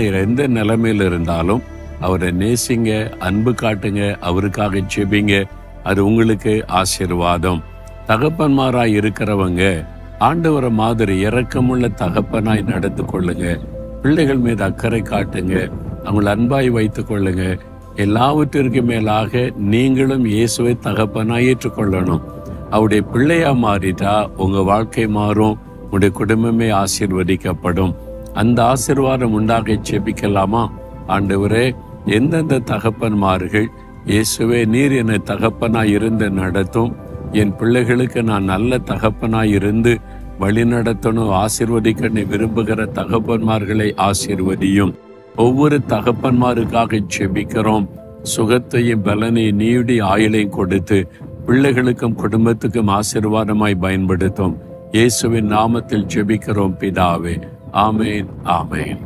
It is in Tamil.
எந்த நிலைமையில இருந்தாலும் அவரை நேசிங்க, அன்பு காட்டுங்க, அவருக்காக செபிங்க. அது உங்களுக்கு ஆசீர்வாதம். தகப்பன்மாராய் இருக்கிறவங்க ஆண்டவரை மாதிரி இரக்கமுள்ள தகப்பனாய் நடந்து கொள்ளுங்க. பிள்ளைகள் மீது அக்கறை காட்டுங்க, அவங்களை அன்பாய் வைத்துக் கொள்ளுங்க. எல்லாவற்றிற்கு மேலாக நீங்களும் இயேசுவை தகப்பனாய் ஏற்றுக்கொள்ளணும். அவருடைய பிள்ளையா மாறிட்டா உங்க வாழ்க்கை மாறும், உங்களுடைய குடும்பமே ஆசீர்வதிக்கப்படும். அந்த ஆசீர்வாதம் உண்டாக செபிக்கலாமா? ஆண்டவரே, எந்தெந்த தகப்பன்மார்கள் இயேசுவே நீர் என்னை தகப்பனாய் இருந்து நடத்தும், என் பிள்ளைகளுக்கு நான் நல்ல தகப்பனாய் இருந்து வழி நடத்தணும், ஆசீர்வதிக்க விரும்புகிற தகப்பன்மார்களை ஆசீர்வதியும். ஒவ்வொரு தகப்பன்மாருக்காக செபிக்கிறோம். சுகத்தையும் பலனையும் நீடி ஆயுளையும் கொடுத்து பிள்ளைகளுக்கும் குடும்பத்துக்கும் ஆசீர்வாதமாய் பயன்படுத்தும். இயேசுவின் நாமத்தில் செபிக்கிறோம் பிதாவே. ஆமேன், ஆமேன்.